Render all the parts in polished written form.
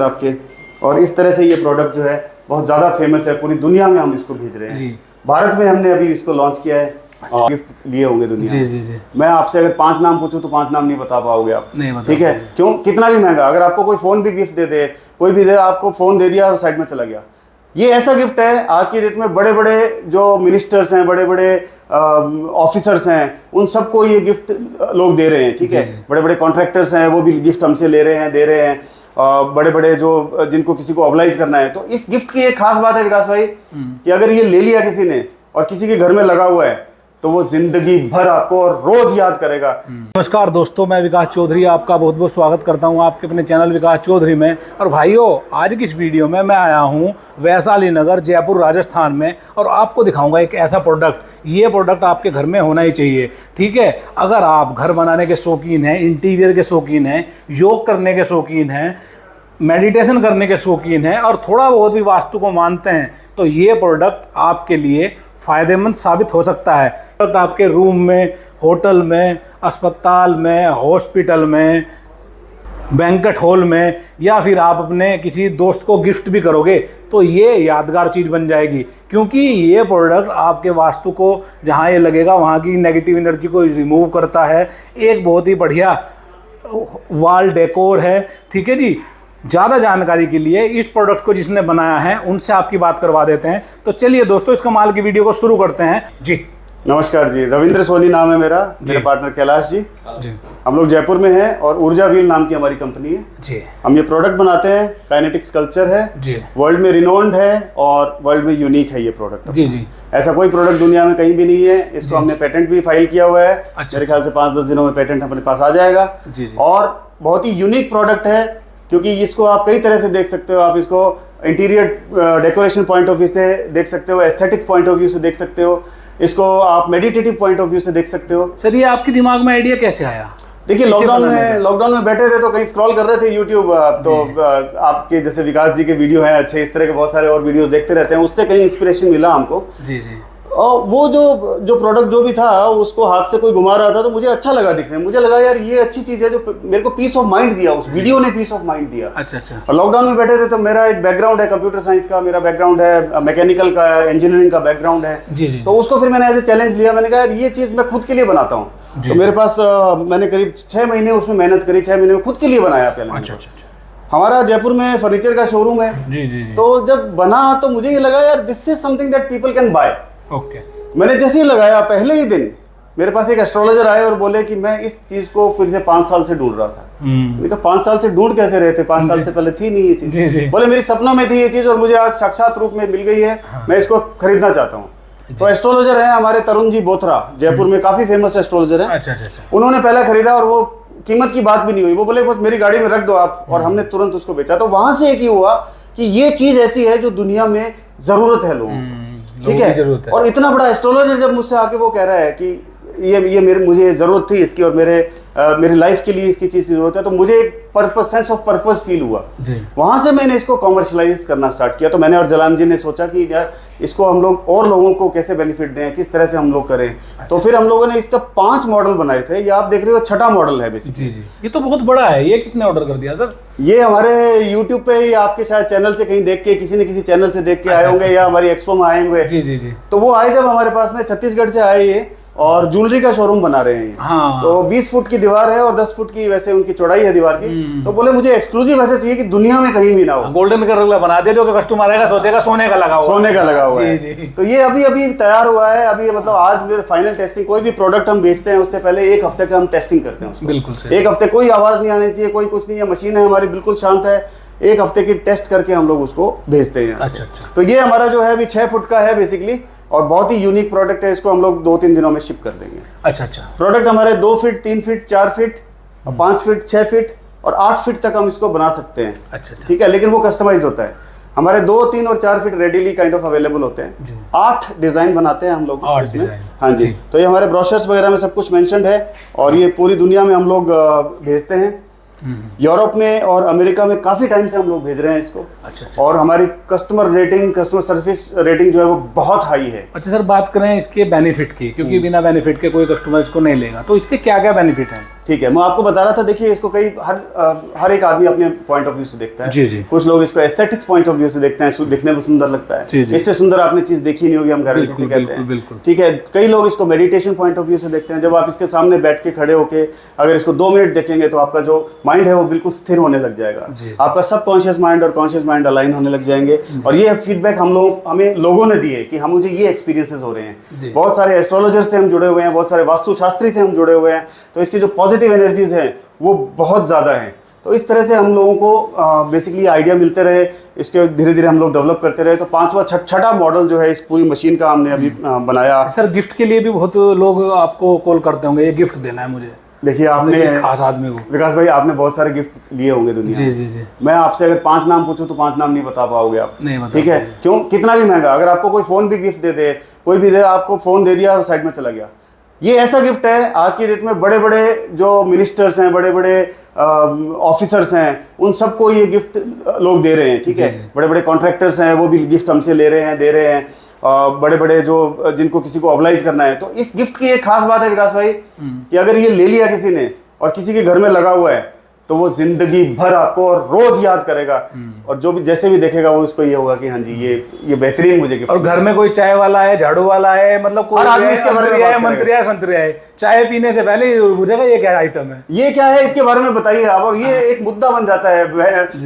आपके। और इस तरह से ये प्रोडक्ट जो है बहुत ज़्यादा फेमस है, पूरी दुनिया में हम इसको भेज रहे हैं। भारत में हमने अभी इसको लॉन्च किया है और गिफ्ट लिए होंगे दुनिया में। जी। मैं आपसे अगर 5 नाम पूछूं तो 5 नाम नहीं बता पाओगे आप। नहीं बता, ठीक है, क्यों? कितना भी महंगा, अगर आपको कोई फ़ोन भी गिफ्ट दे दे, कोई भी दे, आपको फ़ोन दे दिया साइड में चला गया। ये ऐसा गिफ्ट है आज की डेट में बड़े बड़े जो मिनिस्टर्स हैं, बड़े बड़े ऑफिसर्स हैं, उन सबको ये गिफ्ट लोग दे रहे हैं। ठीक है, बड़े बड़े कॉन्ट्रैक्टर्स हैं, वो भी गिफ्ट हमसे ले रहे हैं, दे रहे हैं। बड़े बड़े जो जिनको किसी को ऑब्लाइज करना है, तो इस गिफ्ट की एक खास बात है विकास भाई कि अगर ये ले लिया किसी ने और किसी के घर में लगा हुआ है तो वो जिंदगी भर आपको रोज याद करेगा। नमस्कार दोस्तों, मैं विकास चौधरी आपका बहुत बहुत स्वागत करता हूं आपके अपने चैनल विकास चौधरी में। और भाइयों, आज की इस वीडियो में मैं आया हूं वैशाली नगर, जयपुर, राजस्थान में, और आपको दिखाऊंगा एक ऐसा प्रोडक्ट। ये प्रोडक्ट आपके घर में होना ही चाहिए। ठीक है, अगर आप घर बनाने के शौकीन हैं, इंटीरियर के शौकीन हैं, योग करने के शौकीन हैं, मेडिटेशन करने के शौकीन हैं और थोड़ा बहुत भी वास्तु को मानते हैं, तो ये प्रोडक्ट आपके लिए फ़ायदेमंद साबित हो सकता है। प्रोडक्ट आपके रूम में, होटल में, अस्पताल में, हॉस्पिटल में, बैंक्वेट हॉल में, या फिर आप अपने किसी दोस्त को गिफ्ट भी करोगे तो ये यादगार चीज़ बन जाएगी, क्योंकि ये प्रोडक्ट आपके वास्तु को जहाँ ये लगेगा वहाँ की नेगेटिव एनर्जी को रिमूव करता है। एक बहुत ही बढ़िया वॉल डेकोर है। ठीक है जी, ज़्यादा जानकारी के लिए इस प्रोडक्ट को जिसने बनाया है उनसे आपकी बात करवा देते हैं। तो चलिए दोस्तों, इस कमाल की वीडियो को शुरू करते हैं जी। नमस्कार जी, रविंद्र सोनी नाम है मेरा, मेरे पार्टनर कैलाश जी। हम लोग जयपुर में हैं और ऊर्जा व्हील नाम की हमारी कंपनी है जी। हम ये प्रोडक्ट बनाते हैं, काइनेटिक स्कल्पचर है जी, वर्ल्ड में रिनोन्ड है और वर्ल्ड में यूनिक है ये प्रोडक्ट जी। ऐसा कोई प्रोडक्ट दुनिया में कहीं भी नहीं है। इसको हमने पेटेंट भी फाइल किया हुआ है। मेरे ख्याल से 5-10 दिनों में पेटेंट हमारे पास आ जाएगा जी। और बहुत ही यूनिक प्रोडक्ट है, क्योंकि इसको आप कई तरह से देख सकते हो। आप इसको interior decoration point of view से देख सकते हो, एस्थेटिक पॉइंट ऑफ व्यू से देख सकते हो, इसको आप मेडिटेटिव पॉइंट ऑफ व्यू से देख सकते हो। सर, ये आपके दिमाग में आइडिया कैसे आया? देखिए, लॉकडाउन में बैठे थे तो कहीं स्क्रॉल कर रहे थे यूट्यूब, तो आपके जैसे विकास जी के वीडियो हैं अच्छे, इस तरह के बहुत सारे और वीडियोस देखते रहते हैं, उससे कहीं इंस्पिरेशन मिला हमको जी। और वो जो प्रोडक्ट जो भी था उसको हाथ से कोई घुमा रहा था तो मुझे अच्छा लगा दिखने में। मुझे लगा यार ये अच्छी चीज़ है, जो मेरे को पीस ऑफ माइंड दिया, उस वीडियो ने पीस ऑफ माइंड दिया। अच्छा। और लॉकडाउन में बैठे थे तो मेरा एक बैकग्राउंड है कंप्यूटर साइंस का, मेरा बैकग्राउंड है मैकेनिकल का, इंजीनियरिंग का बैकग्राउंड है जी। तो उसको फिर मैंने एज ए चैलेंज लिया। मैंने कहा यार ये चीज़ मैं खुद के लिए बनाता हूँ। तो मेरे पास मैंने करीब 6 महीने उसमें मेहनत करी, 6 महीने में खुद के लिए बनाया पहले। अच्छा। हमारा जयपुर में फर्नीचर का शोरूम है जी। तो जब बना तो मुझे ये लगा यार this is something that people can buy. Okay, मैंने जैसे ही लगाया पहले ही दिन मेरे पास एक एस्ट्रोलॉजर आए और बोले कि मैं इस चीज को पिछले 5 साल से ढूंढ रहा था। मैंने कहा 5 साल से ढूंढ कैसे रहे थे? 5 साल से पहले थी नहीं ये चीज। बोले मेरी सपनों में थी ये चीज और मुझे आज साक्षात रूप में मिल गई है, मैं इसको खरीदना चाहता हूँ। तो एस्ट्रोलॉजर है हमारे तरुण जी बोथरा, जयपुर में काफी फेमस एस्ट्रोलॉजर है। अच्छा। उन्होंने पहले खरीदा और वो कीमत की बात भी नहीं हुई, वो बोले बस मेरी गाड़ी में रख दो आप, और हमने तुरंत उसको बेचा। तो वहां से एक ही हुआ कि ये चीज ऐसी है जो दुनिया में जरूरत है लोगों को। ठीक है, और इतना बड़ा एस्ट्रोलॉजर जब मुझसे आके वो कह रहा है कि ये मुझे जरूरत थी इसकी और मेरी लाइफ के लिए इसकी चीज की जरूरत है, तो मुझे एक purpose, sense of purpose feel हुआ। वहां से मैंने इसको कॉमर्शलाइज करना स्टार्ट किया। तो मैंने और जलान जी ने सोचा कि यार इसको हम लोग और लोगों को कैसे बेनिफिट दें, किस तरह से हम लोग करें। तो फिर हम लोगों ने इसका 5 मॉडल बनाए थे। ये आप देख रहे हो 6ठा मॉडल है बेसिकली जी। ये तो बहुत बड़ा है। ये किसने ऑर्डर कर दिया सर? ये हमारे यूट्यूब पे ही आपके शायद चैनल से कहीं देख के, किसी न किसी चैनल से देख के आए होंगे, या हमारी एक्सपो में आए होंगे जी। तो वो आए जब हमारे पास में, छत्तीसगढ़ से आए ये, और ज्वेलरी का शोरूम बना रहे हैं। हाँ। तो 20 फुट की दीवार है और 10 फुट की वैसे उनकी चौड़ाई है दीवार की। तो बोले मुझे एक्सक्लूसिव ऐसे चाहिए कि दुनिया में कहीं भी ना हो। गोल्डन कलर बना दे जो कि कस्टमर आएगा सोचेगा सोने का लगा हुआ है। तो ये अभी तैयार हुआ है। अभी मतलब आज मेरे फाइनल टेस्टिंग, कोई भी प्रोडक्ट हम बेचते हैं उससे पहले 1 हफ्ते का हम टेस्टिंग करते हैं उसको। बिल्कुल 1 हफ्ते कोई आवाज नहीं आनी चाहिए, कोई कुछ नहीं है, मशीन है हमारी बिल्कुल शांत है। 1 हफ्ते की टेस्ट करके हम लोग उसको भेजते हैं। अच्छा। तो ये हमारा जो है अभी 6 फुट का है बेसिकली, और बहुत ही यूनिक प्रोडक्ट है। इसको हम लोग 2-3 दिनों में शिप कर देंगे। अच्छा। प्रोडक्ट हमारे 2 feet, 3 feet, 4 feet, 5 feet, 6 feet और 8 फीट तक हम इसको बना सकते हैं। अच्छा। ठीक है, लेकिन वो कस्टमाइज होता है। हमारे 2, 3 और 4 feet readily kind of available होते हैं। 8 डिजाइन बनाते हैं हम लोग इसमें। हाँ जी। तो ये हमारे ब्रोशर्स वगैरह में सब कुछ मेंशन्ड है, और ये पूरी दुनिया में हम लोग भेजते हैं। यूरोप में और अमेरिका में काफी टाइम से हम लोग भेज रहे हैं इसको। अच्छा। और हमारी कस्टमर सर्विस रेटिंग जो है वो बहुत हाई है। अच्छा सर, बात करें इसके बेनिफिट की, क्योंकि बिना बेनिफिट के कोई कस्टमर इसको नहीं लेगा, तो इसके क्या क्या बेनिफिट हैं? ठीक है, मैं आपको बता रहा था, देखिए इसको कई हर एक आदमी अपने पॉइंट ऑफ व्यू से देखता है। जी जी। कुछ लोग इसको एस्थेटिक्स पॉइंट ऑफ व्यू से देखते हैं, दिखने में सुंदर लगता है। जी जी। इससे सुंदर आपने चीज देखी नहीं होगी, हम गारंटी से कहते हैं। बिल्कुल। ठीक है, कई लोग इसको मेडिटेशन पॉइंट ऑफ व्यू से देखते हैं। जब आप इसके सामने बैठ के खड़े होके अगर इसको 2 मिनट देखेंगे तो आपका जो माइंड है वो बिल्कुल स्थिर होने लग जाएगा। आपका सबकॉन्शियस माइंड और कॉन्शियस माइंड अलाइन होने लग जाएंगे। और ये फीडबैक हमें लोगों ने दिए कि हम मुझे ये एक्सपीरियंसेस हो रहे हैं। बहुत सारे एस्ट्रोलॉजर से हम जुड़े हुए हैं, बहुत सारे वास्तुशास्त्री से हम जुड़े हुए हैं, तो इसकी जो पॉजिटिव एनर्जीज हैं वो बहुत ज़्यादा हैं। तो इस तरह से हम लोगों को बेसिकली आइडिया मिलते रहे, इसके धीरे धीरे हम लोग डेवलप करते रहे। तो 5वां छठा मॉडल जो है इस पूरी मशीन का हमने अभी बनाया। सर गिफ्ट के लिए भी बहुत लोग आपको कॉल करते होंगे, ये गिफ्ट देना है मुझे। देखिए आपने खास आदमी को, विकास भाई, आपने बहुत सारे गिफ्ट लिए होंगे दुनिया जी में। जी जी। मैं आपसे अगर 5 नाम पूछूं तो 5 नाम नहीं बता पाओगे आप। नहीं बता, ठीक है, क्यों? कितना भी महंगा, अगर आपको कोई फोन भी गिफ्ट दे दे, कोई भी दे, आपको फोन दे दिया साइड में चला गया, ये ऐसा गिफ्ट है आज की डेट में बड़े बड़े जो मिनिस्टर्स हैं, बड़े बड़े ऑफिसर्स हैं, उन सबको ये गिफ्ट लोग दे रहे हैं। ठीक है, बड़े बड़े कॉन्ट्रैक्टर्स हैं, वो भी गिफ्ट हमसे ले रहे हैं, दे रहे हैं। बड़े बड़े जो जिनको किसी को ऑब्लाइज करना है, तो इस गिफ्ट की एक खास बात है विकास भाई कि अगर ये ले लिया किसी ने और किसी के घर में लगा हुआ है तो वो जिंदगी भर आपको और रोज याद करेगा, और जो भी जैसे भी देखेगा वो उसको ये होगा कि हाँ जी ये बेहतरीन मुझे गिफ्ट। और घर में कोई चाय वाला है, झाड़ू वाला है, मतलब कोई मंत्री है, संतरी है, चाय पीने से पहले पूछेगा ये क्या आइटम है, ये क्या है, इसके बारे में बताइए आप। और ये एक मुद्दा बन जाता है,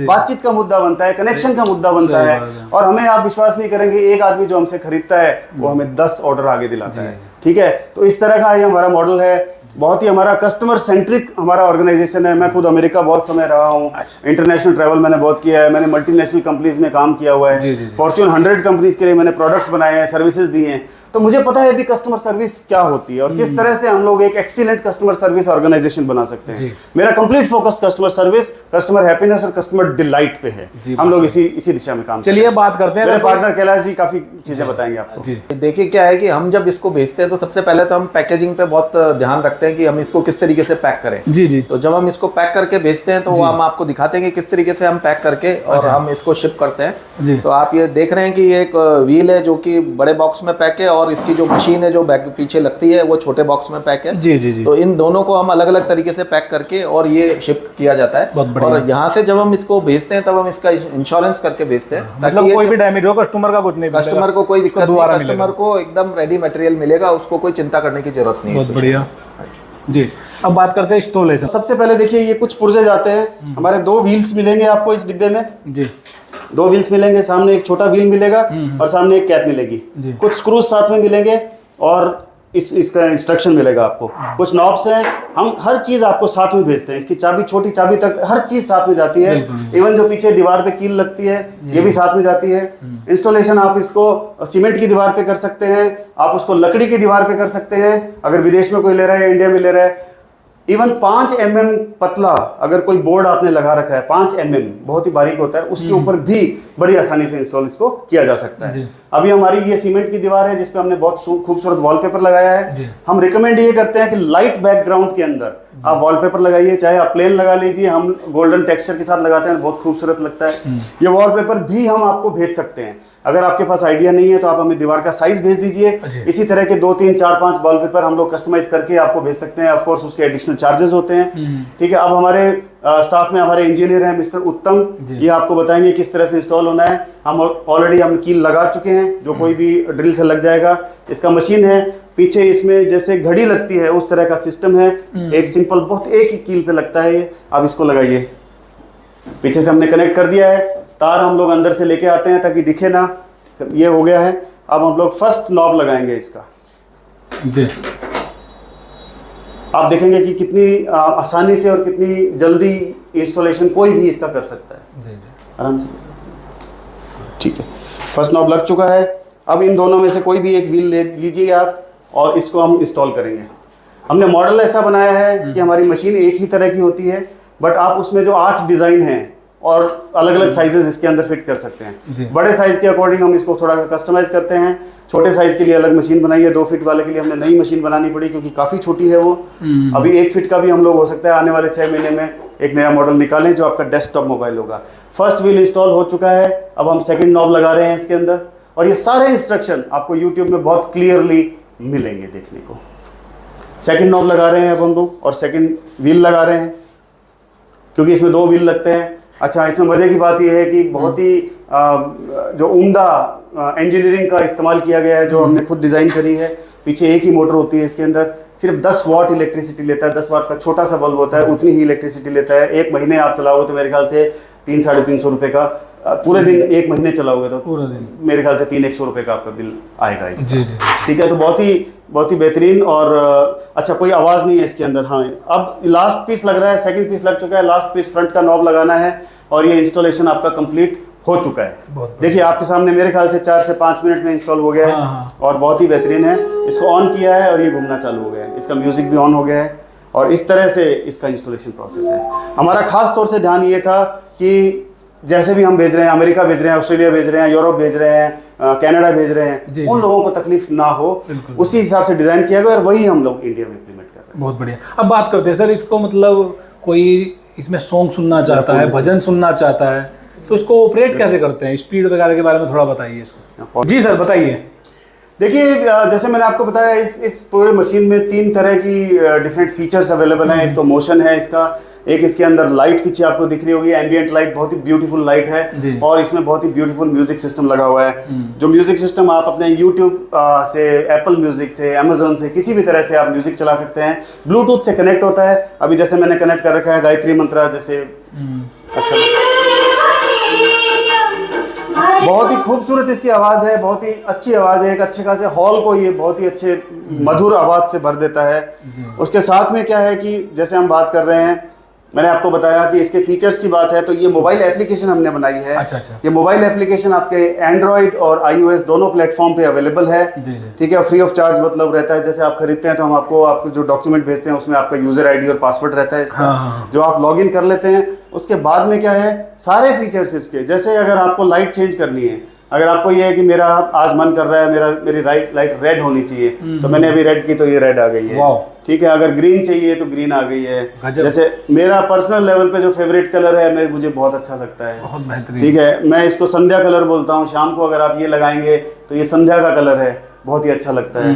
बातचीत का मुद्दा बनता है, कनेक्शन का मुद्दा बनता है। और हमें आप विश्वास नहीं करेंगे, एक आदमी जो हमसे खरीदता है वो हमें 10 ऑर्डर आगे दिलाता है। ठीक है, तो इस तरह का ये हमारा मॉडल है। बहुत ही हमारा कस्टमर सेंट्रिक हमारा ऑर्गेनाइजेशन है। मैं खुद अमेरिका बहुत समय रहा हूँ, इंटरनेशनल ट्रैवल मैंने बहुत किया है, मैंने मल्टीनेशनल कंपनीज में काम किया हुआ है, फॉर्च्यून 100 कंपनीज के लिए मैंने प्रोडक्ट्स बनाए हैं, सर्विसेज दी हैं। तो मुझे पता है भी कस्टमर सर्विस क्या होती है और किस तरह से हम लोग एक एक्सीलेंट कस्टमर सर्विस ऑर्गेनाइजेशन बना सकते हैं। मेरा complete focus customer service, customer happiness और कस्टमर डिलाइट पे है। हम लोग इसी दिशा में काम करते हैं। चलिए बात करते हैं, मेरे पार्टनर कैलाश जी काफी चीजें बताएंगे आपको। देखिए क्या है कि हम जब इसको भेजते हैं तो सबसे पहले तो हम पैकेजिंग पे बहुत ध्यान रखते हैं कि हम इसको किस तरीके से पैक करें। जी जी। तो जब हम इसको पैक करके भेजते हैं तो हम आपको दिखाते हैं कि किस तरीके से हम पैक करके और हम इसको शिप करते हैं। तो आप ये देख रहे हैं कि ये एक व्हील है जो कि बड़े बॉक्स में पैक है, और इसकी जो मशीन है जो बैग पीछे लगती है वो छोटे बॉक्स में पैक है। जी जी जी। तो इन दोनों को हम अलग अलग तरीके से पैक करके और ये शिप किया जाता है। और यहाँ से जब हम इसको भेजते हैं तब हम इसका इंश्योरेंस करके भेजते हैं, मतलब कोई भी डैमेज हो कस्टमर का कुछ नहीं, कस्टमर को कोई दिक्कत नहीं, कस्टमर को एकदम रेडी मटेरियल मिलेगा, उसको कोई चिंता करने की जरूरत नहीं। बहुत बढ़िया जी। अब बात करते हैं इंस्टॉलेशन। सबसे पहले देखिए ये कुछ पुर्जे जाते हैं हमारे। 2 व्हील्स मिलेंगे आपको इस डिब्बे में जी। 2 व्हील्स मिलेंगे, सामने एक छोटा व्हील मिलेगा और सामने एक कैप मिलेगी। कुछ स्क्रूज साथ में मिलेंगे और इसका इंस्ट्रक्शन मिलेगा आपको। कुछ नॉब्स हैं, हम हर चीज आपको साथ में भेजते हैं। इसकी चाबी, छोटी चाबी तक हर चीज साथ में जाती है। इवन जो पीछे दीवार पे कील लगती है ये भी साथ में जाती है। इंस्टॉलेशन आप इसको सीमेंट की दीवार पे कर सकते हैं, आप उसको लकड़ी की दीवार पे कर सकते हैं, अगर विदेश में कोई ले रहा है, इंडिया में ले रहा है। इवन 5 mm पतला अगर कोई बोर्ड आपने लगा रखा है, 5 mm बहुत ही बारीक होता है, उसके ऊपर भी बड़ी आसानी से इंस्टॉल इसको किया जा सकता है। अभी हमारी ये सीमेंट की दीवार है जिसपे हमने बहुत खूबसूरत वॉलपेपर लगाया है। हम रिकमेंड ये करते हैं कि लाइट बैकग्राउंड के अंदर आप वॉलपेपर लगाइए, चाहे आप प्लेन लगा लीजिए, हम गोल्डन टेक्सचर के साथ लगाते हैं, बहुत खूबसूरत लगता है। ये वॉलपेपर भी हम आपको भेज सकते हैं। अगर आपके पास आइडिया नहीं है तो आप हमें दीवार का साइज भेज दीजिए, इसी तरह के 2, 3, 4, 5 वॉलपेपर हम लोग कस्टमाइज करके आपको भेज सकते हैं। ऑफ कोर्स उसके एडिशनल चार्जेस होते हैं। ठीक है, अब हमारे स्टाफ में हमारे इंजीनियर हैं मिस्टर उत्तम, ये आपको बताएंगे किस तरह से इंस्टॉल होना है। हम ऑलरेडी हम कील लगा चुके हैं, जो कोई भी ड्रिल से लग जाएगा। इसका मशीन है, पीछे इसमें जैसे घड़ी लगती है उस तरह का सिस्टम है। एक सिंपल, बहुत एक ही कील पे लगता है ये। आप इसको लगाइए, पीछे से हमने कनेक्ट कर दिया है। तार हम लोग अंदर से लेके आते हैं ताकि दिखे ना। ये हो गया है। अब हम लोग फर्स्ट नॉब लगाएंगे इसका जी। आप देखेंगे कि कितनी आसानी से और कितनी जल्दी इंस्टॉलेशन कोई भी इसका कर सकता है। जी। आराम से। ठीक है, फर्स्ट नॉब लग चुका है। अब इन दोनों में से कोई भी एक व्हील ले लीजिए आप और इसको हम इंस्टॉल करेंगे। हमने मॉडल ऐसा बनाया है कि हमारी मशीन एक ही तरह की होती है, बट आप उसमें जो 8 डिज़ाइन हैं और अलग अलग साइजेस इसके अंदर फिट कर सकते हैं। बड़े साइज के अकॉर्डिंग हम इसको थोड़ा सा कस्टमाइज करते हैं। छोटे साइज के लिए अलग मशीन बनाई है। 2 फीट वाले के लिए हमने नई मशीन बनानी पड़ी क्योंकि काफ़ी छोटी है वो। अभी 1 फीट का भी हम लोग हो सकता है आने वाले 6 महीने में एक नया मॉडल निकालें जो आपका डेस्कटॉप मोबाइल होगा। फर्स्ट व्हील इंस्टॉल हो चुका है। अब हम सेकंड नॉब लगा रहे हैं इसके अंदर, और ये सारे इंस्ट्रक्शन आपको यूट्यूब में बहुत क्लियरली मिलेंगे देखने को। सेकंड नॉब लगा रहे हैं अब हम लोग और सेकंड व्हील लगा रहे हैं, क्योंकि इसमें 2 व्हील लगते हैं। अच्छा, इसमें मज़े की बात यह है कि बहुत ही जो उम्दा इंजीनियरिंग का इस्तेमाल किया गया है, जो हमने खुद डिज़ाइन करी है। पीछे एक ही मोटर होती है इसके अंदर, सिर्फ 10 वाट इलेक्ट्रिसिटी लेता है। 10 वाट का छोटा सा बल्ब होता है, उतनी ही इलेक्ट्रिसिटी लेता है। 1 महीने आप चलाओगे तो मेरे ख्याल से 300-350 रुपये का, पूरे दिन 1 महीने चलाओगे तो पूरे दिन मेरे ख्याल से 300-100 रुपये का आपका बिल आएगा इसका। जी जी, ठीक है। तो बहुत ही बेहतरीन। और अच्छा, कोई आवाज़ नहीं है इसके अंदर। हाँ, अब लास्ट पीस लग रहा है, सेकंड पीस लग चुका है, लास्ट पीस फ्रंट का नॉब लगाना है और ये इंस्टॉलेशन आपका कंप्लीट हो चुका है। देखिए आपके सामने मेरे ख्याल से 4 से 5 मिनट में इंस्टॉल हो गया है और बहुत ही बेहतरीन है। इसको ऑन किया है और ये घूमना चालू हो गया है, इसका म्यूजिक भी ऑन हो गया है और इस तरह से इसका इंस्टॉलेशन प्रोसेस है। हमारा खास तौर से ध्यान ये था कि जैसे भी हम भेज रहे हैं, अमेरिका भेज रहे हैं, ऑस्ट्रेलिया भेज रहे हैं, यूरोप भेज रहे हैं, कनाडा भेज रहे हैं, उन लोगों को तकलीफ ना हो, उसी हिसाब से डिज़ाइन किया गया और वही हम लोग इंडिया में इम्प्लीमेंट कर रहे हैं। बहुत बढ़िया। अब बात करते हैं सर, इसको मतलब कोई इसमें सॉन्ग सुनना चाहता है, भजन सुनना चाहता है, तो इसको ऑपरेट कैसे करते हैं? स्पीड वगैरह के बारे में थोड़ा बताइए इसको। जी सर, बताइए। देखिए, जैसे मैंने आपको बताया, इस पूरे मशीन में 3 तरह की डिफरेंट फीचर्स अवेलेबल हैं। एक तो मोशन है इसका, एक इसके अंदर लाइट पीछे आपको दिख रही होगी, एम्बिएंट लाइट, बहुत ही ब्यूटीफुल लाइट है और इसमें बहुत ही ब्यूटीफुल म्यूजिक सिस्टम लगा हुआ है। जो म्यूजिक सिस्टम आप अपने यूट्यूब से, एप्पल म्यूजिक से, अमेजोन से, किसी भी तरह से आप म्यूजिक चला सकते हैं। ब्लूटूथ से कनेक्ट होता है। अभी जैसे मैंने कनेक्ट कर रखा है गायत्री मंत्रा, जैसे अच्छा, बहुत ही खूबसूरत इसकी आवाज़ है, बहुत ही अच्छी आवाज़ है। एक अच्छे खासे हॉल को ये बहुत ही अच्छे मधुर आवाज़ से भर देता है। उसके साथ में क्या है कि जैसे हम बात कर रहे हैं, मैंने आपको बताया कि इसके फीचर्स की बात है, तो ये मोबाइल एप्लीकेशन हमने बनाई है। अच्छा। ये मोबाइल एप्लीकेशन आपके एंड्रॉइड और iOS दोनों प्लेटफॉर्म पे अवेलेबल है। ठीक है, फ्री ऑफ चार्ज मतलब रहता है। जैसे आप खरीदते हैं तो हम आपको जो डॉक्यूमेंट भेजते हैं उसमें आपका यूजर आईडी और पासवर्ड रहता है इसका, जो आप लॉगिन कर लेते हैं। उसके बाद में क्या है, सारे फीचर्स इसके, जैसे अगर आपको लाइट चेंज करनी है, अगर आपको ये है कि मेरा आज मन कर रहा है मेरी लाइट रेड होनी चाहिए, तो मैंने अभी रेड की तो ये रेड आ गई है। ठीक है, अगर ग्रीन चाहिए तो ग्रीन आ गई है। जैसे मेरा पर्सनल लेवल पे जो फेवरेट कलर है, मुझे बहुत अच्छा लगता है। ठीक है, मैं इसको संध्या कलर बोलता हूँ। शाम को अगर आप ये लगाएंगे तो ये संध्या का कलर है, बहुत ही अच्छा लगता है।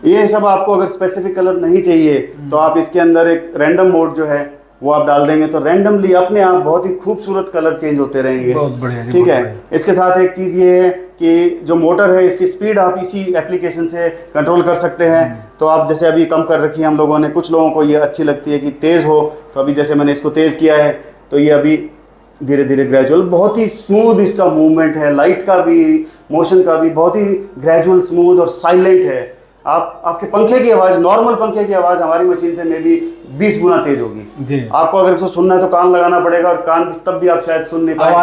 ये सब आपको अगर स्पेसिफिक कलर नहीं चाहिए तो आप इसके अंदर एक रैंडम मोड जो है वो आप डाल देंगे तो रैंडमली अपने आप बहुत ही खूबसूरत कलर चेंज होते रहेंगे। बहुत बढ़िया। ठीक है, इसके साथ एक चीज़ ये है कि जो मोटर है इसकी स्पीड आप इसी एप्लीकेशन से कंट्रोल कर सकते हैं। तो आप जैसे अभी कम कर रखी है हम लोगों ने, कुछ लोगों को ये अच्छी लगती है कि तेज़ हो, तो अभी जैसे मैंने इसको तेज़ किया है तो ये अभी धीरे धीरे ग्रेजुअल, बहुत ही स्मूथ इसका मूवमेंट है, लाइट का भी, मोशन का भी बहुत ही ग्रेजुअल, स्मूथ और साइलेंट है। आपके पंखे की आवाज़, नॉर्मल पंखे की आवाज़ हमारी मशीन से में भी 20 गुना तेज होगी जी। आपको अगर इसको सुनना है तो कान लगाना पड़ेगा और कान तब भी आप शायद सुन नहीं पाएंगे,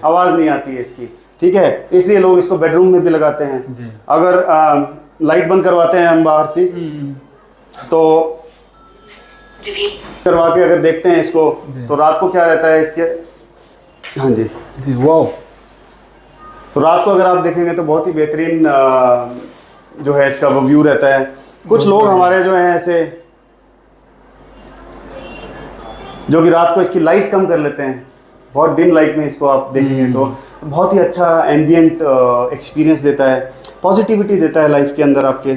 आवाज़ नहीं आती है इसकी। ठीक है, इसलिए लोग इसको बेडरूम में भी लगाते हैं जी। अगर लाइट बंद करवाते हैं हम बाहर से तो करवा के अगर देखते हैं इसको तो रात को क्या रहता है इसके, हाँ जी जी, वाह। तो रात को अगर आप देखेंगे तो बहुत ही बेहतरीन जो है इसका वो व्यू रहता है। कुछ लोग हमारे जो हैं ऐसे जो कि रात को इसकी लाइट कम कर लेते हैं, बहुत डिम लाइट में इसको आप देखेंगे तो बहुत ही अच्छा एम्बिएंट एक्सपीरियंस देता है, पॉजिटिविटी देता है लाइफ के अंदर आपके।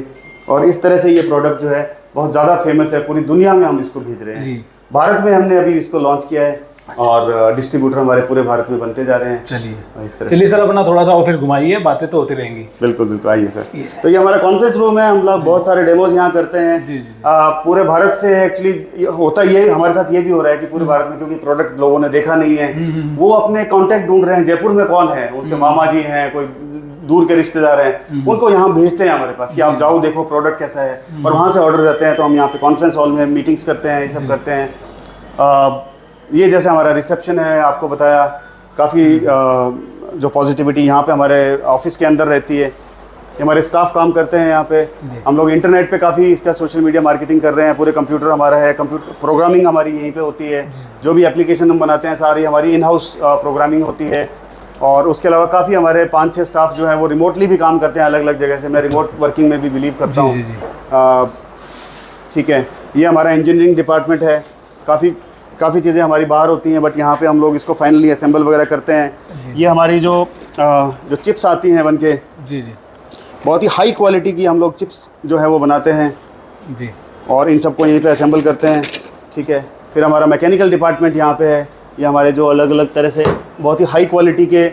और इस तरह से ये प्रोडक्ट जो है बहुत ज़्यादा फेमस है, पूरी दुनिया में हम इसको भेज रहे हैं। भारत में हमने अभी इसको लॉन्च किया है और डिस्ट्रीब्यूटर हमारे पूरे भारत में बनते जा रहे हैं। चलिए सर, अपना थोड़ा सा ऑफिस घुमाइए, बातें तो होती रहेंगी। बिल्कुल बिल्कुल, आइए सर। तो ये हमारा कॉन्फ्रेंस रूम है, हम लोग बहुत सारे डेमोज यहाँ करते हैं पूरे भारत से। एक्चुअली होता ये हमारे साथ ये भी हो रहा है कि पूरे भारत में, क्योंकि प्रोडक्ट लोगों ने देखा नहीं है, वो अपने कॉन्टैक्ट ढूंढ रहे हैं, जयपुर में कौन है, उनके मामा जी हैं, कोई दूर के रिश्तेदार हैं, उनको यहाँ भेजते हैं हमारे पास कि आप जाओ देखो प्रोडक्ट कैसा है, और वहाँ से ऑर्डर देते हैं। तो हम यहाँ पे कॉन्फ्रेंस हॉल में मीटिंग्स करते हैं, ये सब करते हैं। ये जैसे हमारा रिसेप्शन है, आपको बताया, काफ़ी जो पॉजिटिविटी यहाँ पे हमारे ऑफिस के अंदर रहती है। हमारे स्टाफ काम करते हैं यहाँ पे। हम लोग इंटरनेट पे काफ़ी इसका सोशल मीडिया मार्केटिंग कर रहे हैं। पूरे कंप्यूटर हमारा है, कंप्यूटर प्रोग्रामिंग हमारी यहीं पे होती है। जो भी एप्लीकेशन हम बनाते हैं सारी हमारी इन हाउस प्रोग्रामिंग होती है। और उसके अलावा काफ़ी हमारे 5-6 स्टाफ जो हैं वो रिमोटली भी काम करते हैं अलग अलग जगह से। मैं रिमोट वर्किंग में भी बिलीव करता हूँ। ठीक है, ये हमारा इंजीनियरिंग डिपार्टमेंट है। काफ़ी चीज़ें हमारी बाहर होती हैं, बट यहाँ पे हम लोग इसको फाइनली असेंबल वगैरह करते हैं। ये हमारी जो चिप्स आती हैं बनके, जी जी, बहुत ही हाई क्वालिटी की हम लोग चिप्स जो है वो बनाते हैं जी। और इन सबको यहीं पे असेंबल करते हैं, ठीक है। फिर हमारा मैकेनिकल डिपार्टमेंट यहाँ पे है। ये हमारे जो अलग अलग तरह से बहुत ही हाई क्वालिटी के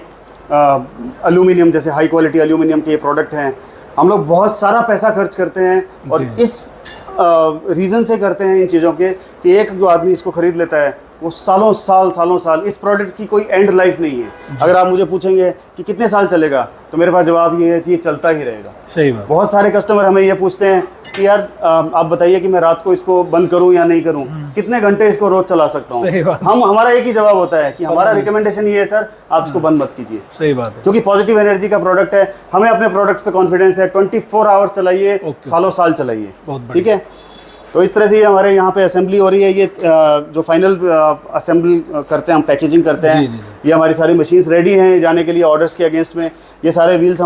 एल्यूमिनियम, जैसे हाई क्वालिटी एल्यूमिनियम के ये प्रोडक्ट हैं। हम लोग बहुत सारा पैसा खर्च करते हैं और इस रीज़न से करते हैं इन चीज़ों के कि एक जो आदमी इसको ख़रीद लेता है वो सालों साल इस प्रोडक्ट की कोई एंड लाइफ नहीं है। अगर आप मुझे पूछेंगे कि कितने साल चलेगा, तो मेरे पास जवाब ये है कि ये चलता ही रहेगा। सही बात। बहुत सारे कस्टमर हमें ये पूछते हैं कि यार आप बताइए कि मैं रात को इसको बंद करूं या नहीं करूं, कितने घंटे इसको रोज चला सकता हूं। हमारा एक ही जवाब होता है कि हमारा रिकमेंडेशन ये है सर, आप इसको बंद मत कीजिए। सही बात है, क्योंकि पॉजिटिव एनर्जी का प्रोडक्ट है, हमें अपने प्रोडक्ट पे कॉन्फिडेंस है। 24 आवर्स चलाइए, सालों साल चलाइए, ठीक है। तो इस तरह से ये हमारे यहाँ पे असेंबली हो रही है। ये जो फाइनल असेंबली करते हैं हम, पैकेजिंग करते हैं, ये हमारी सारी मशीन्स रेडी हैं जाने के लिए ऑर्डर्स के अगेंस्ट में। ये सारे व्हील्स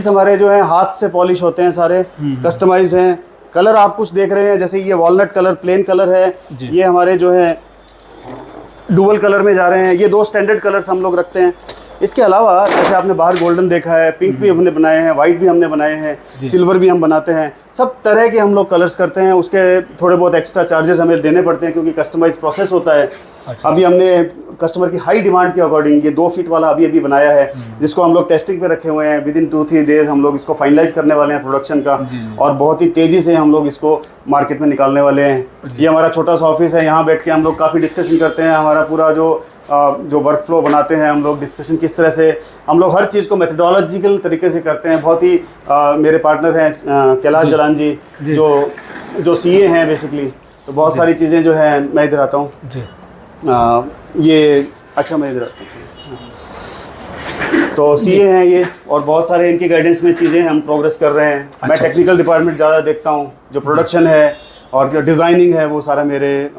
हमारे जो हैं हाथ से पॉलिश होते हैं, सारे कस्टमाइज्ड हैं। कलर आप कुछ देख रहे हैं, जैसे ये वॉलनट कलर प्लेन कलर है, ये हमारे जो है डुअल कलर में जा रहे हैं। ये 2 स्टैंडर्ड कलर्स हम लोग रखते हैं। इसके अलावा जैसे आपने बाहर गोल्डन देखा है, पिंक भी हमने बनाए हैं, वाइट भी हमने बनाए हैं, सिल्वर भी हम बनाते हैं। सब तरह के हम लोग कलर्स करते हैं। उसके थोड़े बहुत एक्स्ट्रा चार्जेस हमें देने पड़ते हैं क्योंकि कस्टमाइज प्रोसेस होता है। अभी हमने कस्टमर की हाई डिमांड के अकॉर्डिंग ये 2 फीट वाला अभी बनाया है, जिसको हम लोग टेस्टिंग पे रखे हुए हैं। विद इन 2-3 डेज हम लोग इसको फाइनलाइज करने वाले हैं प्रोडक्शन का, और बहुत ही तेज़ी से हम लोग इसको मार्केट में निकालने वाले हैं। ये हमारा छोटा सा ऑफिस है, यहाँ बैठ के हम लोग काफ़ी डिस्कशन करते हैं। हमारा पूरा जो वर्क फ्लो बनाते हैं हम लोग, डिस्कशन किस तरह से हम लोग हर चीज़ को मेथडोलॉजिकल तरीके से करते हैं। बहुत ही मेरे पार्टनर हैं कैलाश जलान जी, जो सीए हैं बेसिकली। तो बहुत सारी चीज़ें जो है, मैं इधर आता हूँ ये, अच्छा मैं इधर आता हूँ। तो सीए हैं ये, और बहुत सारे इनकी गाइडेंस में चीज़ें हम प्रोग्रेस कर रहे हैं। मैं टेक्निकल डिपार्टमेंट ज़्यादा देखता हूँ, जो प्रोडक्शन है और जो डिज़ाइनिंग है वो सारा मेरे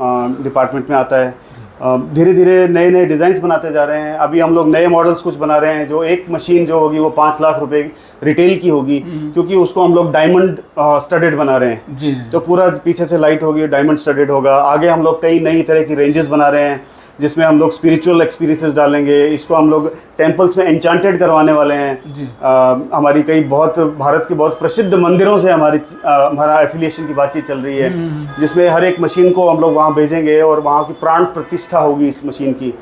डिपार्टमेंट में आता है। धीरे धीरे नए नए डिज़ाइंस बनाते जा रहे हैं। अभी हम लोग नए मॉडल्स कुछ बना रहे हैं, जो एक मशीन जो होगी वो 5 लाख रुपए रिटेल की होगी, क्योंकि उसको हम लोग डायमंड स्टडेड बना रहे हैं जी। तो पूरा पीछे से लाइट होगी, डायमंड स्टडेड होगा। आगे हम लोग कई नई तरह की रेंजेस बना रहे हैं, जिसमें हम लोग स्पिरिचुअल एक्सपीरियंसेस डालेंगे। इसको हम लोग टेम्पल्स में एन्चांटेड करवाने वाले हैं। हमारी कई भारत के बहुत प्रसिद्ध मंदिरों से हमारा एफिलिएशन की बातचीत चल रही है, जिसमें हर एक मशीन को हम लोग वहाँ भेजेंगे और वहाँ की प्राण प्रतिष्ठा होगी। इस मशीन की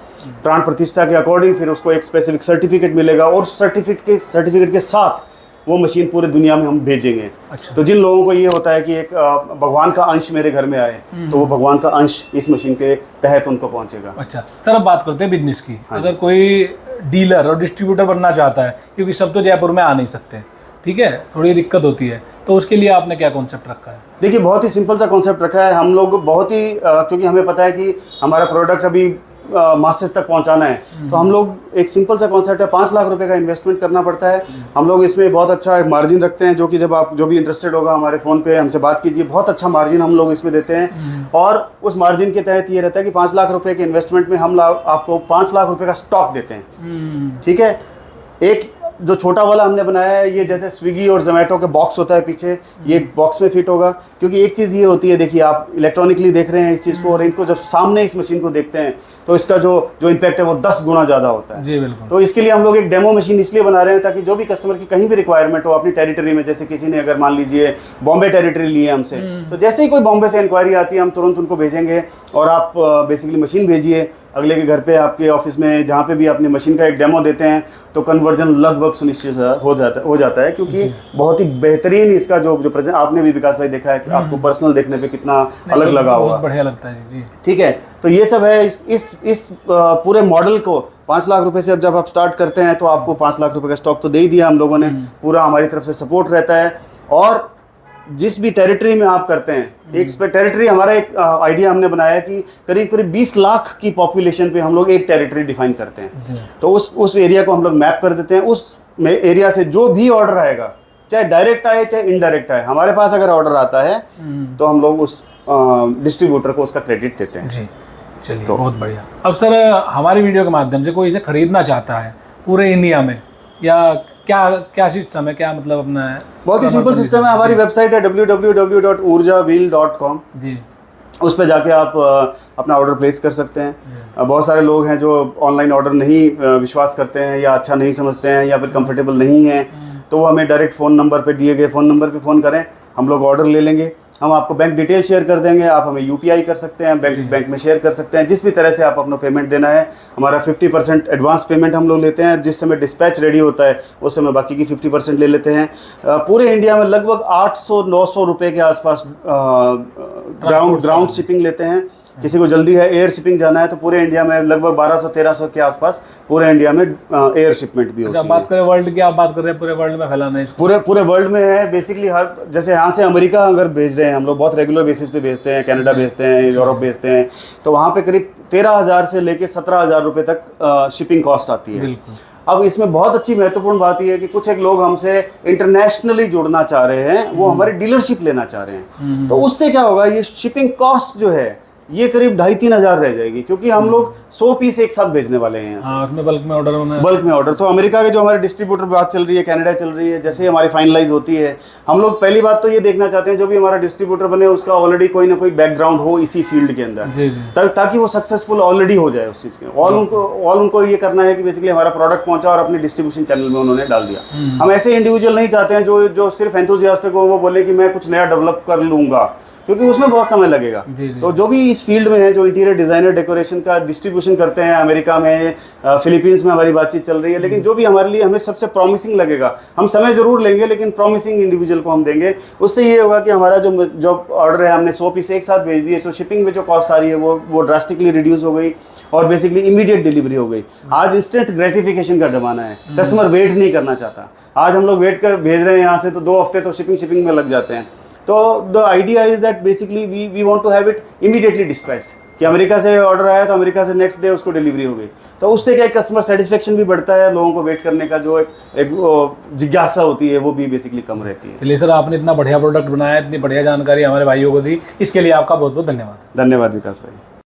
प्राण प्रतिष्ठा के अकॉर्डिंग फिर उसको एक स्पेसिफिक सर्टिफिकेट मिलेगा, और सर्टिफिकेट के साथ वो मशीन पूरे दुनिया में हम भेजेंगे। अच्छा। तो जिन लोगों को ये होता है कि एक भगवान का अंश मेरे घर में आए, तो वो भगवान का अंश इस मशीन के तहत उनको पहुंचेगा। अच्छा सर, अब बात करते हैं बिजनेस की। अगर कोई डीलर और डिस्ट्रीब्यूटर बनना चाहता है, क्योंकि सब तो जयपुर में आ नहीं सकते, ठीक है, थोड़ी दिक्कत होती है, तो उसके लिए आपने क्या कॉन्सेप्ट रखा है? देखिए, बहुत ही सिंपल सा कॉन्सेप्ट रखा है हम लोग। बहुत ही क्योंकि हमें पता है कि हमारा प्रोडक्ट अभी मासेस तक पहुंचाना है, तो हम लोग एक सिंपल सा कॉन्सेप्ट है, 5 लाख रुपए का इन्वेस्टमेंट करना पड़ता है। हम लोग इसमें बहुत अच्छा मार्जिन रखते हैं, जो कि जब आप जो भी इंटरेस्टेड होगा हमारे फ़ोन पे हमसे बात कीजिए। बहुत अच्छा मार्जिन हम लोग इसमें देते हैं, और उस मार्जिन के तहत ये रहता है कि 5 लाख रुपए के इन्वेस्टमेंट में हम आपको 5 लाख रुपए का स्टॉक देते हैं, ठीक है। एक जो छोटा वाला हमने बनाया है, ये जैसे स्विगी और जोमेटो के बॉक्स होता है पीछे, ये बॉक्स में फिट होगा। क्योंकि एक चीज़ ये होती है, देखिए आप इलेक्ट्रॉनिकली देख रहे हैं इस चीज़ को, और इनको जब सामने इस मशीन को देखते हैं तो इसका जो इम्पैक्ट है वो 10 गुना ज़्यादा होता है जी। बिल्कुल। तो इसके लिए हम लोग एक डेमो मशीन इसलिए बना रहे हैं ताकि जो भी कस्टमर की कहीं भी रिक्वायरमेंट हो अपनी टेरिटरी में, जैसे किसी ने अगर मान लीजिए बॉम्बे टेरिटरी ली है हमसे, तो जैसे ही कोई बॉम्बे से इंक्वायरी आती है हम तुरंत उनको भेजेंगे, और आप बेसिकली मशीन भेजिए अगले के घर पे, आपके ऑफिस में, जहाँ पे भी अपनी मशीन का एक डेमो देते हैं, तो कन्वर्जन लगभग सुनिश्चित हो जाता है। क्योंकि बहुत ही बेहतरीन इसका जो प्रेजेंट आपने भी विकास भाई देखा है कि आपको पर्सनल देखने पे कितना अलग लगा होगा, बहुत बढ़िया लगता है जी। ठीक है, तो ये सब है। इस पूरे मॉडल को 5 लाख रुपए से जब आप स्टार्ट करते हैं तो आपको 5 लाख रुपए का स्टॉक तो दे ही दिया हम लोगों ने, पूरा हमारी तरफ से सपोर्ट रहता है। और जिस भी टेरिटरी में आप करते हैं, एक टेरिटरी, हमारा एक आइडिया हमने बनाया है कि करीब 20 लाख की पॉपुलेशन पे हम लोग एक टेरिटरी डिफाइन करते हैं। तो उस एरिया को हम लोग मैप कर देते हैं। उस एरिया से जो भी ऑर्डर आएगा, चाहे डायरेक्ट आए चाहे इनडायरेक्ट आए, हमारे पास अगर ऑर्डर आता है तो हम लोग उस डिस्ट्रीब्यूटर को उसका क्रेडिट देते हैं जी। चलिए, तो बहुत बढ़िया। अब सर, हमारी वीडियो के माध्यम से कोई इसे खरीदना चाहता है पूरे इंडिया में, या क्या सिस्टम है, क्या मतलब अपना है? बहुत ही सिंपल सिस्टम है। हमारी वेबसाइट है www.urjawheel.com जी। उस पर जाके आप अपना ऑर्डर प्लेस कर सकते हैं। बहुत सारे लोग हैं जो ऑनलाइन ऑर्डर नहीं विश्वास करते हैं, या अच्छा नहीं समझते हैं, या फिर कंफर्टेबल नहीं है, तो वो हमें डायरेक्ट फ़ोन नंबर पे, दिए गए फ़ोन नंबर पे फ़ोन करें, हम लोग ऑर्डर ले लेंगे हम आपको बैंक डिटेल शेयर कर देंगे, आप हमें यूपीआई कर सकते हैं, बैंक में शेयर कर सकते हैं, जिस भी तरह से आप अपना पेमेंट देना है। हमारा 50% एडवांस पेमेंट हम लोग लेते हैं, जिस समय डिस्पैच रेडी होता है उस समय बाकी की 50% ले लेते हैं। पूरे इंडिया में लगभग 800-900 रुपये के आसपास ग्राउंड शिपिंग लेते हैं। किसी को जल्दी है एयर शिपिंग जाना है तो पूरे इंडिया में लगभग 1200-1300 के आसपास पूरे इंडिया में एयर शिपमेंट भी होती है। बात करें वर्ल्ड की, आप बात कर रहे हैं पूरे वर्ल्ड में फैलाना है, पूरे वर्ल्ड में है बेसिकली। हर जैसे यहाँ से अमेरिका अगर भेज रहे हैं, हम लोग बहुत रेगुलर बेसिस पे भेजते हैं, कनाडा भेजते हैं, यूरोप भेजते हैं, तो वहाँ पे करीब 13,000 से लेके 17,000 रुपये तक शिपिंग कॉस्ट आती है। अब इसमें बहुत अच्छी महत्वपूर्ण बात यह है कि कुछ एक लोग हमसे इंटरनेशनली जुड़ना चाह रहे हैं, वो हमारी डीलरशिप लेना चाह रहे हैं, तो उससे क्या होगा, ये शिपिंग कॉस्ट जो है ये करीब 2,500-3 हज़ार रह जाएगी, क्योंकि हम लोग 100 पीस एक साथ भेजने वाले हैं। उसमें बल्क में ऑर्डर होना है। बल्क में ऑर्डर तो अमेरिका के जो हमारे डिस्ट्रीब्यूटर बात चल रही है, कनाडा चल रही है, जैसे ही हमारी फाइनलाइज होती है, हम लोग पहली बात तो ये देखना चाहते हैं जो भी हमारा डिस्ट्रीब्यूटर बने उसका ऑलरेडी कोई ना कोई बैकग्राउंड हो इसी फील्ड के अंदर, ताकि वो सक्सेसफुल ऑलरेडी हो जाए उस चीज़ के। ऑल उनको ये करना है कि बेसिकली हमारा प्रोडक्ट पहुंचा और अपने डिस्ट्रीब्यूशन चैनल में उन्होंने डाल दिया। हम ऐसे इंडिविजुअल नहीं चाहते हैं जो सिर्फ एंथुसियास्टिक हो, वो बोले कि मैं कुछ नया डेवलप कर लूंगा, क्योंकि उसमें बहुत समय लगेगा। तो जो भी इस फील्ड में है, जो इंटीरियर डिज़ाइनर डेकोरेशन का डिस्ट्रीब्यूशन करते हैं, अमेरिका में, फिलीपींस में हमारी बातचीत चल रही है, लेकिन जो भी हमारे लिए हमें सबसे प्रॉमिसिंग लगेगा, हम समय ज़रूर लेंगे लेकिन प्रॉमिसिंग इंडिविजुअल को हम देंगे। उससे ये होगा कि हमारा जो ऑर्डर है, हमने 100 पीस एक साथ भेज दिए, तो शिपिंग में जो कॉस्ट आ रही है वो ड्रास्टिकली रिड्यूस हो गई और बेसिकली इमीडिएट डिलीवरी हो गई। आज इंस्टेंट ग्रेटिफिकेशन का ज़माना है, कस्टमर वेट नहीं करना चाहता। आज हम लोग वेट कर भेज रहे हैं यहाँ से तो 2 हफ्ते तो शिपिंग में लग जाते हैं। तो the idea is that basically we want to have it immediately dispatched, कि अमेरिका से ऑर्डर आया तो अमेरिका से नेक्स्ट डे उसको डिलीवरी हो गई। तो उससे क्या कस्टमर सेटिस्फेक्शन भी बढ़ता है, लोगों को वेट करने का जो एक जिज्ञासा होती है वो भी बेसिकली कम रहती है। चलिए सर, आपने इतना बढ़िया प्रोडक्ट बनाया, इतनी बढ़िया जानकारी हमारे भाइयों को दी, इसके लिए आपका बहुत बहुत धन्यवाद। धन्यवाद विकास भाई।